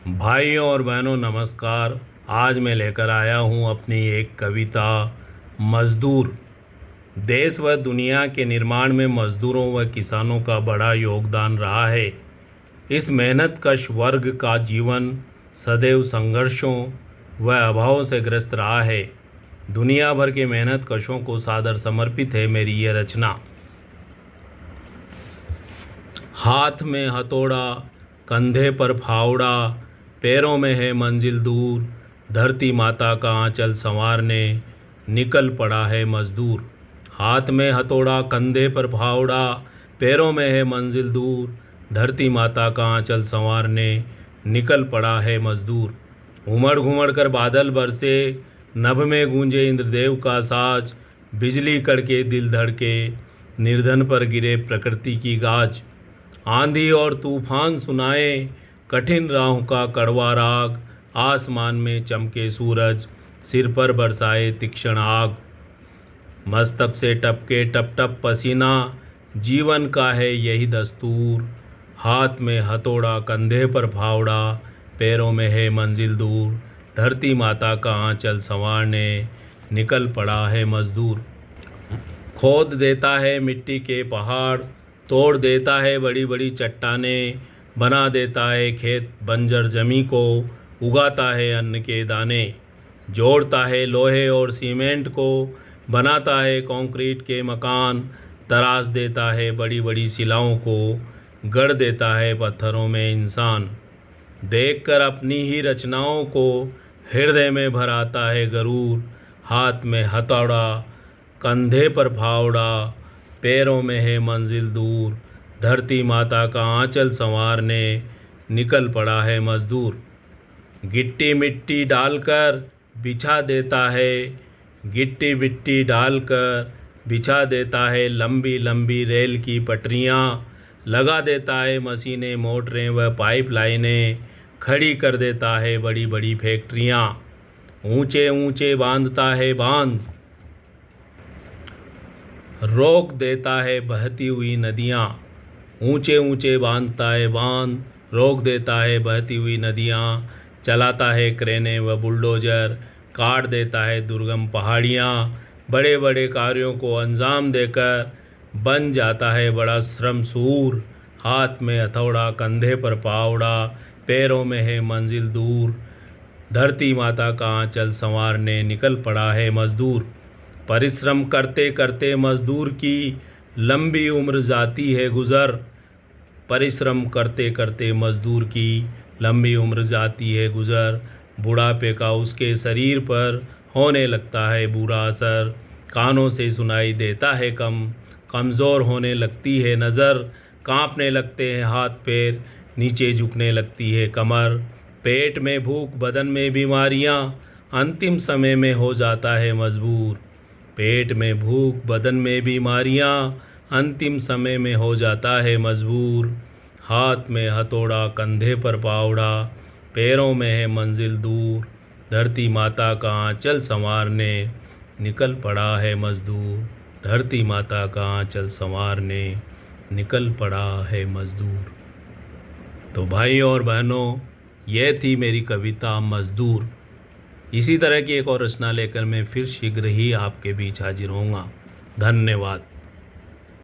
भाइयों और बहनों नमस्कार। आज मैं लेकर आया हूँ अपनी एक कविता मज़दूर। देश व दुनिया के निर्माण में मज़दूरों व किसानों का बड़ा योगदान रहा है। इस मेहनतकश वर्ग का जीवन सदैव संघर्षों व अभावों से ग्रस्त रहा है। दुनिया भर के मेहनतकशों को सादर समर्पित है मेरी ये रचना। हाथ में हथौड़ा, कंधे पर फावड़ा, पैरों में है मंजिल दूर, धरती माता का आंचल संवारने निकल पड़ा है मज़दूर। हाथ में हथौड़ा, कंधे पर फावड़ा, पैरों में है मंजिल दूर, धरती माता का आंचल संवारने निकल पड़ा है मज़दूर। उमड़ घुमड़ कर बादल बरसे, नभ में गूंजे इंद्रदेव का साज, बिजली कड़के दिल धड़के, निर्धन पर गिरे प्रकृति की गाज। आंधी और तूफान सुनाए कठिन राहों का कड़वा राग, आसमान में चमके सूरज, सिर पर बरसाए तीक्ष्ण आग। मस्तक से टपके टप टप पसीना, जीवन का है यही दस्तूर। हाथ में हथौड़ा, कंधे पर फावड़ा, पैरों में है मंजिल दूर, धरती माता का आंचल संवारने निकल पड़ा है मज़दूर। खोद देता है मिट्टी के पहाड़, तोड़ देता है बड़ी बड़ी चट्टानें, बना देता है खेत बंजर जमी को, उगाता है अन्न के दाने। जोड़ता है लोहे और सीमेंट को, बनाता है कंक्रीट के मकान, तराश देता है बड़ी बड़ी शिलाओं को, गढ़ देता है पत्थरों में इंसान। देखकर अपनी ही रचनाओं को हृदय में भर आता है गरूर। हाथ में हथौड़ा, कंधे पर फावड़ा, पैरों में है मंजिल दूर, धरती माता का आंचल संवारने निकल पड़ा है मज़दूर। गिट्टी मिट्टी डालकर बिछा देता है, गिट्टी मिट्टी डालकर बिछा देता है लंबी लंबी रेल की पटरियाँ, लगा देता है मशीनें मोटरें व पाइप लाइनें, खड़ी कर देता है बड़ी बड़ी फैक्ट्रियाँ। ऊंचे ऊंचे बांधता है बांध, रोक देता है बहती हुई नदियाँ। ऊंचे ऊंचे बांधता है बांध, रोक देता है बहती हुई नदियाँ। चलाता है क्रेनें व बुलडोज़र, काट देता है दुर्गम पहाड़ियाँ। बड़े बड़े कार्यों को अंजाम देकर बन जाता है बड़ा श्रमशूर। हाथ में हथौड़ा, कंधे पर फावड़ा, पैरों में है मंजिल दूर, धरती माता का आंचल संवारने निकल पड़ा है मज़दूर। परिश्रम करते करते मज़दूर की लंबी उम्र जाती है गुज़र, परिश्रम करते करते मज़दूर की लंबी उम्र जाती है गुज़र। बुढ़ापे का उसके शरीर पर होने लगता है बुरा असर, कानों से सुनाई देता है कम, कमज़ोर होने लगती है नज़र, कांपने लगते हैं हाथ पैर, नीचे झुकने लगती है कमर। पेट में भूख, बदन में बीमारियां, अंतिम समय में हो जाता है मजबूर। पेट में भूख, बदन में बीमारियां, अंतिम समय में हो जाता है मजबूर। हाथ में हथौड़ा, कंधे पर फावड़ा, पैरों में है मंजिल दूर, धरती माता का आंचल संवारने निकल पड़ा है मज़दूर। धरती माता का आंचल संवारने निकल पड़ा है मज़दूर। तो भाइयों और बहनों, यह थी मेरी कविता मज़दूर। इसी तरह की एक और रचना लेकर मैं फिर शीघ्र ही आपके बीच हाजिर होऊंगा। धन्यवाद।